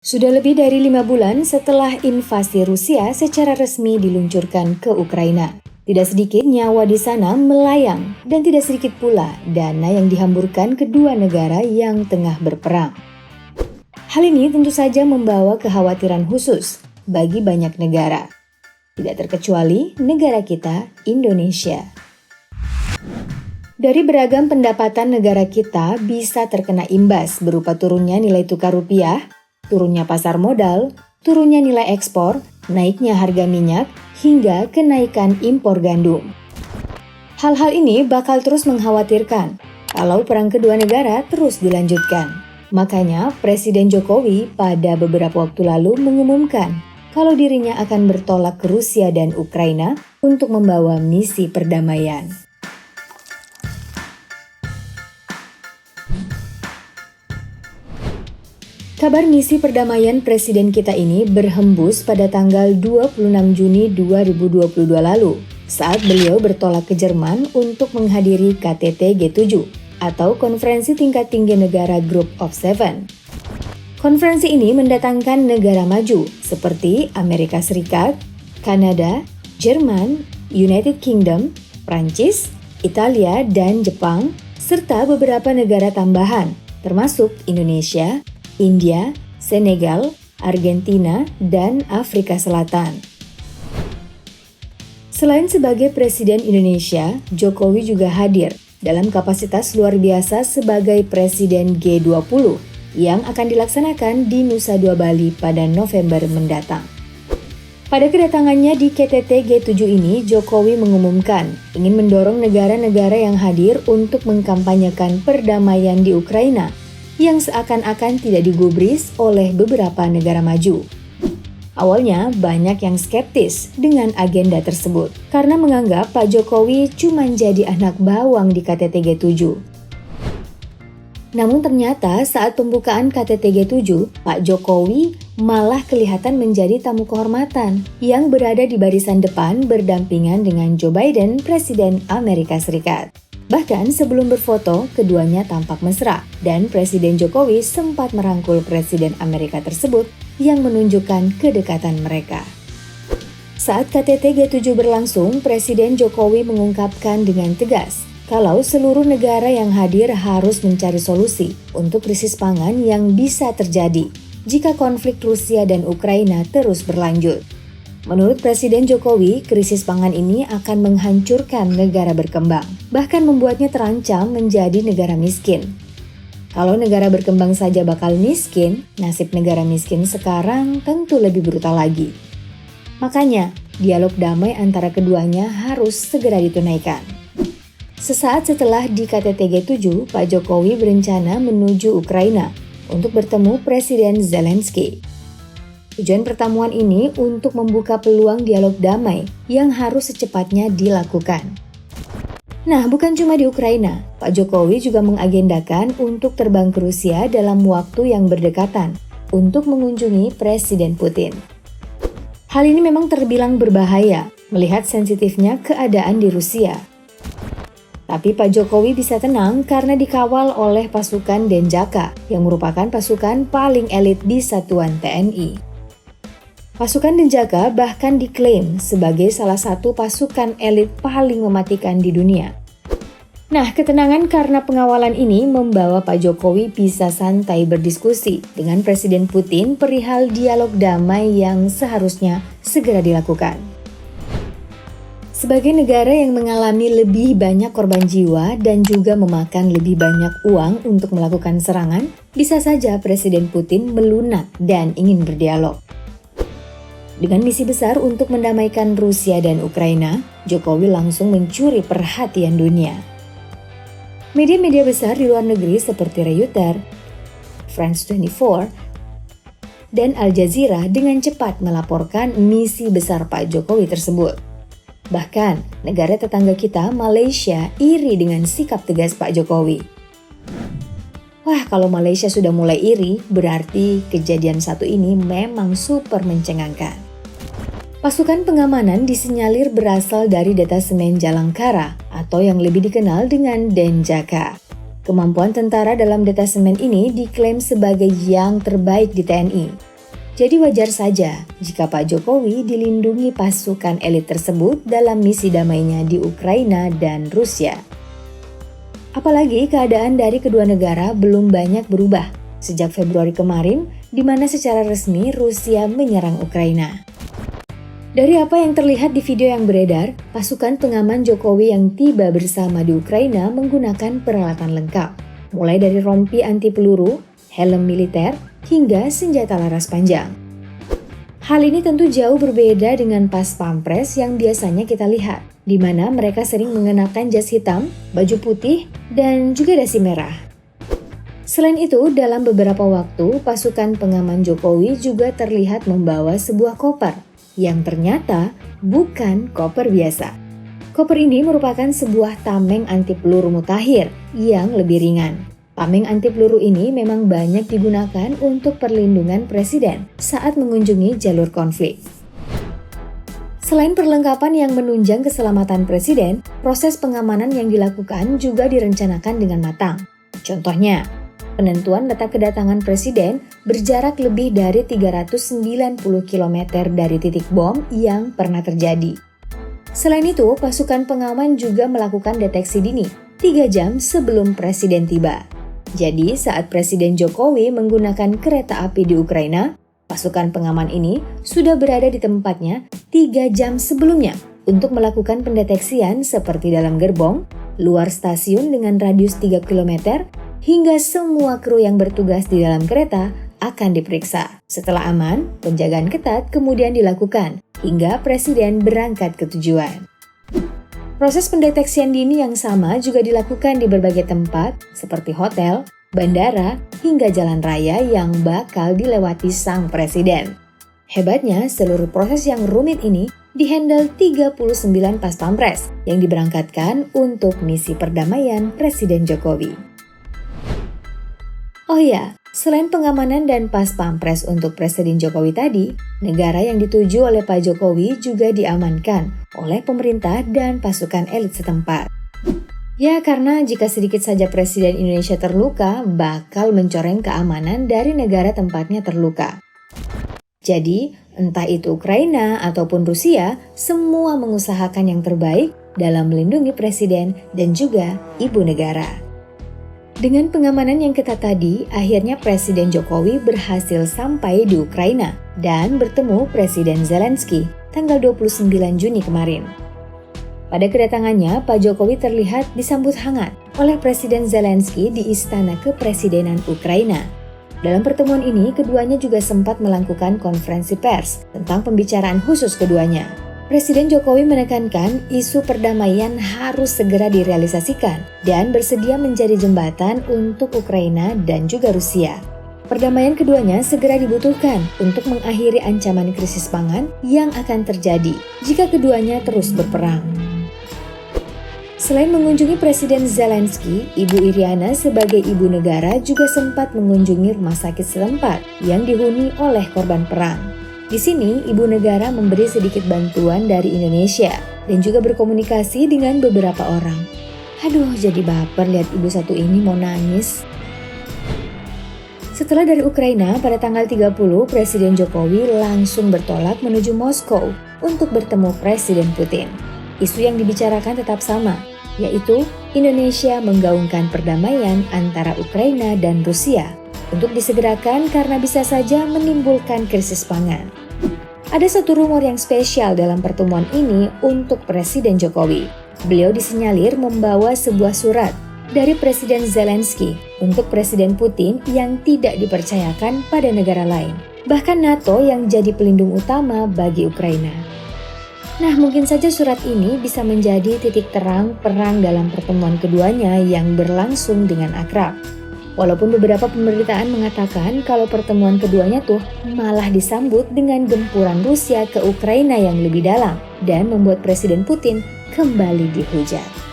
Sudah lebih dari 5 bulan setelah invasi Rusia secara resmi diluncurkan ke Ukraina. Tidak sedikit nyawa di sana melayang dan tidak sedikit pula dana yang dihamburkan kedua negara yang tengah berperang. Hal ini tentu saja membawa kekhawatiran khusus bagi banyak negara. Tidak terkecuali negara kita, Indonesia. Dari beragam pendapatan negara kita bisa terkena imbas berupa turunnya nilai tukar rupiah, turunnya pasar modal, turunnya nilai ekspor, naiknya harga minyak, hingga kenaikan impor gandum. Hal-hal ini bakal terus mengkhawatirkan kalau perang kedua negara terus dilanjutkan. Makanya Presiden Jokowi pada beberapa waktu lalu mengumumkan kalau dirinya akan bertolak ke Rusia dan Ukraina untuk membawa misi perdamaian. Kabar misi perdamaian presiden kita ini berhembus pada tanggal 26 Juni 2022 lalu saat beliau bertolak ke Jerman untuk menghadiri KTT G7 atau Konferensi Tingkat Tinggi Negara Group of Seven. Konferensi ini mendatangkan negara maju seperti Amerika Serikat, Kanada, Jerman, United Kingdom, Prancis, Italia, dan Jepang, serta beberapa negara tambahan termasuk Indonesia, India, Senegal, Argentina, dan Afrika Selatan. Selain sebagai Presiden Indonesia, Jokowi juga hadir dalam kapasitas luar biasa sebagai Presiden G20 yang akan dilaksanakan di Nusa Dua Bali pada November mendatang. Pada kedatangannya di KTT G7 ini, Jokowi mengumumkan ingin mendorong negara-negara yang hadir untuk mengkampanyekan perdamaian di Ukraina yang seakan-akan tidak digubris oleh beberapa negara maju. Awalnya banyak yang skeptis dengan agenda tersebut karena menganggap Pak Jokowi cuma jadi anak bawang di KTT G7. Namun ternyata saat pembukaan KTT G7, Pak Jokowi malah kelihatan menjadi tamu kehormatan yang berada di barisan depan berdampingan dengan Joe Biden, Presiden Amerika Serikat. Bahkan sebelum berfoto, keduanya tampak mesra dan Presiden Jokowi sempat merangkul Presiden Amerika tersebut yang menunjukkan kedekatan mereka. Saat KTT G7 berlangsung, Presiden Jokowi mengungkapkan dengan tegas kalau seluruh negara yang hadir harus mencari solusi untuk krisis pangan yang bisa terjadi jika konflik Rusia dan Ukraina terus berlanjut. Menurut Presiden Jokowi, krisis pangan ini akan menghancurkan negara berkembang, bahkan membuatnya terancam menjadi negara miskin. Kalau negara berkembang saja bakal miskin, nasib negara miskin sekarang tentu lebih brutal lagi. Makanya, dialog damai antara keduanya harus segera ditunaikan. Sesaat setelah di KTT G7, Pak Jokowi berencana menuju Ukraina untuk bertemu Presiden Zelensky. Tujuan pertemuan ini untuk membuka peluang dialog damai yang harus secepatnya dilakukan. Nah, bukan cuma di Ukraina, Pak Jokowi juga mengagendakan untuk terbang ke Rusia dalam waktu yang berdekatan untuk mengunjungi Presiden Putin. Hal ini memang terbilang berbahaya melihat sensitifnya keadaan di Rusia. Tapi Pak Jokowi bisa tenang karena dikawal oleh pasukan Denjaka yang merupakan pasukan paling elit di satuan TNI. Pasukan Denjaka bahkan diklaim sebagai salah satu pasukan elit paling mematikan di dunia. Nah, ketenangan karena pengawalan ini membawa Pak Jokowi bisa santai berdiskusi dengan Presiden Putin perihal dialog damai yang seharusnya segera dilakukan. Sebagai negara yang mengalami lebih banyak korban jiwa dan juga memakan lebih banyak uang untuk melakukan serangan, bisa saja Presiden Putin melunak dan ingin berdialog. Dengan misi besar untuk mendamaikan Rusia dan Ukraina, Jokowi langsung mencuri perhatian dunia. Media-media besar di luar negeri seperti Reuters, France 24, dan Al Jazeera dengan cepat melaporkan misi besar Pak Jokowi tersebut. Bahkan, negara tetangga kita, Malaysia, iri dengan sikap tegas Pak Jokowi. Wah, kalau Malaysia sudah mulai iri, berarti kejadian satu ini memang super mencengangkan. Pasukan pengamanan disinyalir berasal dari detasemen Jalangkara atau yang lebih dikenal dengan Denjaka. Kemampuan tentara dalam detasemen ini diklaim sebagai yang terbaik di TNI. Jadi wajar saja jika Pak Jokowi dilindungi pasukan elit tersebut dalam misi damainya di Ukraina dan Rusia. Apalagi keadaan dari kedua negara belum banyak berubah sejak Februari kemarin, di mana secara resmi Rusia menyerang Ukraina. Dari apa yang terlihat di video yang beredar, pasukan pengaman Jokowi yang tiba bersama di Ukraina menggunakan peralatan lengkap, mulai dari rompi anti peluru, helm militer, hingga senjata laras panjang. Hal ini tentu jauh berbeda dengan pas pampres yang biasanya kita lihat, di mana mereka sering mengenakan jas hitam, baju putih, dan juga dasi merah. Selain itu, dalam beberapa waktu, pasukan pengaman Jokowi juga terlihat membawa sebuah koper, yang ternyata bukan koper biasa. Koper ini merupakan sebuah tameng anti peluru mutakhir yang lebih ringan. Tameng anti peluru ini memang banyak digunakan untuk perlindungan presiden saat mengunjungi jalur konflik. Selain perlengkapan yang menunjang keselamatan presiden, proses pengamanan yang dilakukan juga direncanakan dengan matang. Contohnya, penentuan letak kedatangan presiden berjarak lebih dari 390 km dari titik bom yang pernah terjadi. Selain itu, pasukan pengaman juga melakukan deteksi dini 3 jam sebelum presiden tiba. Jadi, saat Presiden Jokowi menggunakan kereta api di Ukraina, pasukan pengaman ini sudah berada di tempatnya 3 jam sebelumnya untuk melakukan pendeteksian seperti dalam gerbong, luar stasiun dengan radius 3 km, hingga semua kru yang bertugas di dalam kereta akan diperiksa. Setelah aman, penjagaan ketat kemudian dilakukan hingga Presiden berangkat ke tujuan. Proses pendeteksian dini yang sama juga dilakukan di berbagai tempat seperti hotel, bandara, hingga jalan raya yang bakal dilewati sang presiden. Hebatnya, seluruh proses yang rumit ini dihandle 39 pas pampres yang diberangkatkan untuk misi perdamaian Presiden Jokowi. Oh ya, selain pengamanan dan pas pampres untuk Presiden Jokowi tadi, negara yang dituju oleh Pak Jokowi juga diamankan oleh pemerintah dan pasukan elit setempat. Ya, karena jika sedikit saja Presiden Indonesia terluka, bakal mencoreng keamanan dari negara tempatnya terluka. Jadi, entah itu Ukraina ataupun Rusia, semua mengusahakan yang terbaik dalam melindungi Presiden dan juga ibu negara. Dengan pengamanan yang ketat tadi, akhirnya Presiden Jokowi berhasil sampai di Ukraina dan bertemu Presiden Zelensky tanggal 29 Juni kemarin. Pada kedatangannya, Pak Jokowi terlihat disambut hangat oleh Presiden Zelensky di Istana Kepresidenan Ukraina. Dalam pertemuan ini, keduanya juga sempat melakukan konferensi pers tentang pembicaraan khusus keduanya. Presiden Jokowi menekankan isu perdamaian harus segera direalisasikan dan bersedia menjadi jembatan untuk Ukraina dan juga Rusia. Perdamaian keduanya segera dibutuhkan untuk mengakhiri ancaman krisis pangan yang akan terjadi jika keduanya terus berperang. Selain mengunjungi Presiden Zelensky, Ibu Iriana sebagai ibu negara juga sempat mengunjungi rumah sakit setempat yang dihuni oleh korban perang. Di sini, ibu negara memberi sedikit bantuan dari Indonesia dan juga berkomunikasi dengan beberapa orang. Aduh, jadi baper lihat ibu satu ini mau nangis. Setelah dari Ukraina, pada tanggal 30, Presiden Jokowi langsung bertolak menuju Moskow untuk bertemu Presiden Putin. Isu yang dibicarakan tetap sama, yaitu Indonesia menggaungkan perdamaian antara Ukraina dan Rusia untuk disegerakan karena bisa saja menimbulkan krisis pangan. Ada satu rumor yang spesial dalam pertemuan ini untuk Presiden Jokowi. Beliau disinyalir membawa sebuah surat dari Presiden Zelensky untuk Presiden Putin yang tidak dipercayakan pada negara lain, bahkan NATO yang jadi pelindung utama bagi Ukraina. Nah, mungkin saja surat ini bisa menjadi titik terang perang dalam pertemuan keduanya yang berlangsung dengan akrab. Walaupun beberapa pemberitaan mengatakan kalau pertemuan keduanya tuh malah disambut dengan gempuran Rusia ke Ukraina yang lebih dalam dan membuat Presiden Putin kembali dihujat.